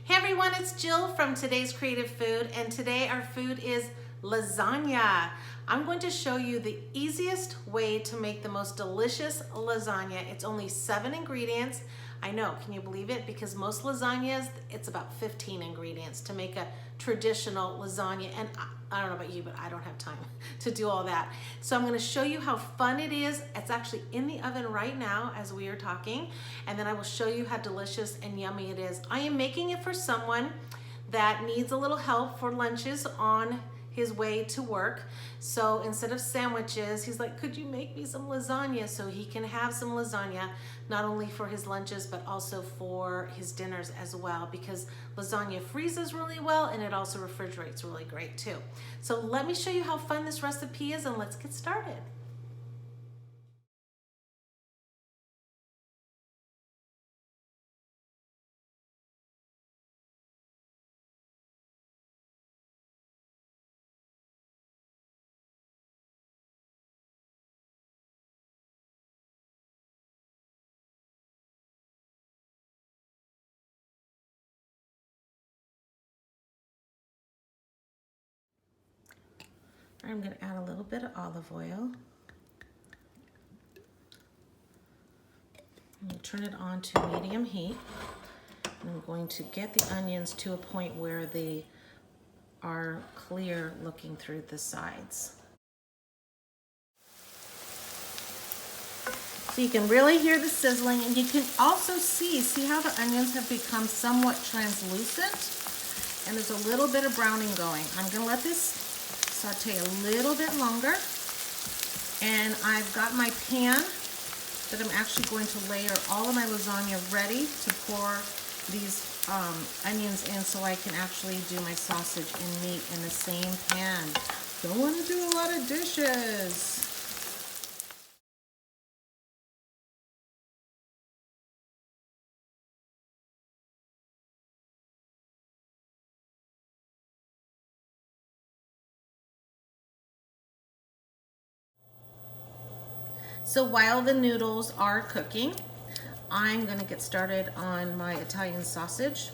Hey everyone, it's Jill from Today's Creative Food, and today our food is lasagna. I'm going to show you the easiest way to make the most delicious lasagna. It's only 7 ingredients. I know, can you believe it? Because most lasagnas, it's about 15 ingredients to make a traditional lasagna. And I don't know about you, but I don't have time to do all that. So I'm gonna show you how fun it is. It's actually in the oven right now as we are talking. And then I will show you how delicious and yummy it is. I am making it for someone that needs a little help for lunches on his way to work. So instead of sandwiches, he's like, could you make me some lasagna? So he can have some lasagna, not only for his lunches, but also for his dinners as well, because lasagna freezes really well and it also refrigerates really great too. So let me show you how fun this recipe is and let's get started. I'm gonna add a little bit of olive oil. I'm gonna turn it on to medium heat. And I'm going to get the onions to a point where they are clear looking through the sides. So you can really hear the sizzling, and you can also see how the onions have become somewhat translucent and there's a little bit of browning going. I'm gonna let this saute a little bit longer, and I've got my pan that I'm actually going to layer all of my lasagna ready to pour these onions in so I can actually do my sausage and meat in the same pan. Don't want to do a lot of dishes. So while the noodles are cooking, I'm gonna get started on my Italian sausage.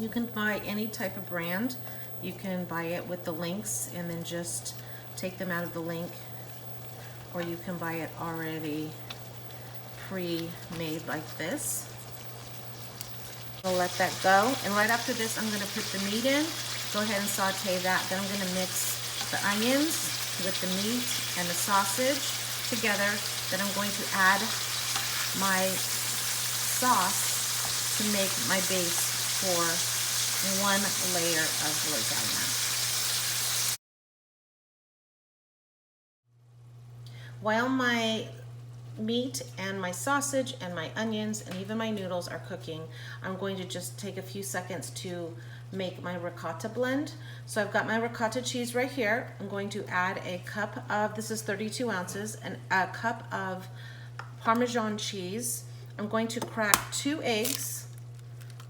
You can buy any type of brand. You can buy it with the links and then just take them out of the link, or you can buy it already pre-made like this. I'll let that go, and right after this I'm gonna put the meat in. Go ahead and saute that. Then I'm gonna mix the onions with the meat and the sausage together. Then I'm going to add my sauce to make my base for one layer of lasagna. While my meat and my sausage and my onions and even my noodles are cooking, I'm going to just take a few seconds to make my ricotta blend. So I've got my ricotta cheese right here. I'm going to add a cup of, this is 32 ounces, and a cup of parmesan cheese. I'm going to crack 2 eggs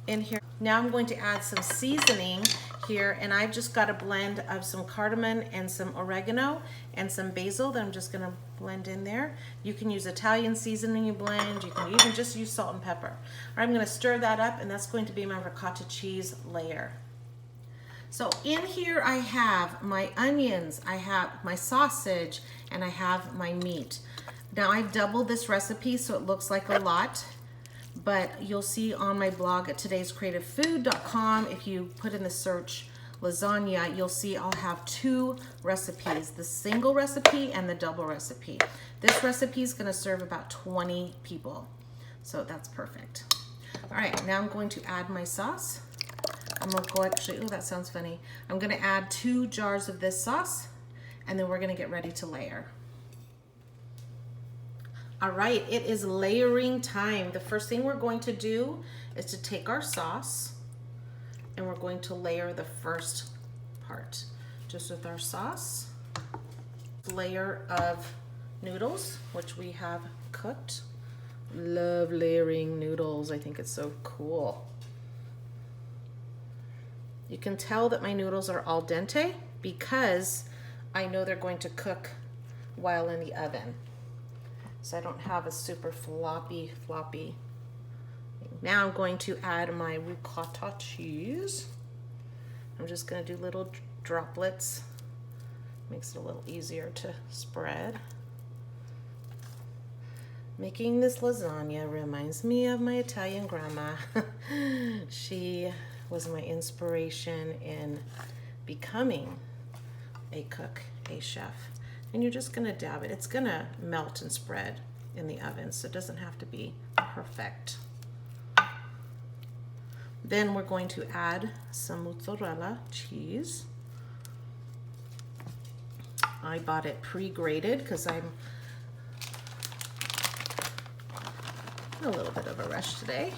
in here. Now I'm going to add some seasoning here, and I've just got a blend of some cardamom and some oregano and some basil that I'm just gonna blend in there. You can use Italian seasoning blend. You can even just use salt and pepper. I'm gonna stir that up, and that's going to be my ricotta cheese layer. So in here I have my onions, I have my sausage, and I have my meat. Now I've doubled this recipe so it looks like a lot, but you'll see on my blog at todayscreativefood.com, if you put in the search lasagna, you'll see I'll have 2 recipes, the single recipe and the double recipe. This recipe is gonna serve about 20 people, so that's perfect. All right, now I'm going to add my sauce. I'm gonna go actually, oh, that sounds funny. I'm gonna add 2 jars of this sauce, and then we're gonna get ready to layer. All right, it is layering time. The first thing we're going to do is to take our sauce, and we're going to layer the first part just with our sauce. Layer of noodles, which we have cooked. Love layering noodles. I think it's so cool. You can tell that my noodles are al dente because I know they're going to cook while in the oven. So I don't have a super floppy Now I'm going to add my ricotta cheese. I'm just going to do little droplets. Makes it a little easier to spread. Making this lasagna reminds me of my Italian grandma. She was my inspiration in becoming a cook, a chef. And you're just gonna dab it. It's gonna melt and spread in the oven, so it doesn't have to be perfect. Then we're going to add some mozzarella cheese. I bought it pre-grated because I'm in a little bit of a rush today.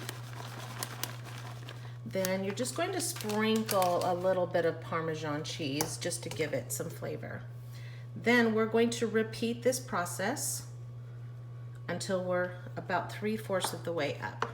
Then you're just going to sprinkle a little bit of Parmesan cheese just to give it some flavor. Then we're going to repeat this process until we're about 3/4 of the way up.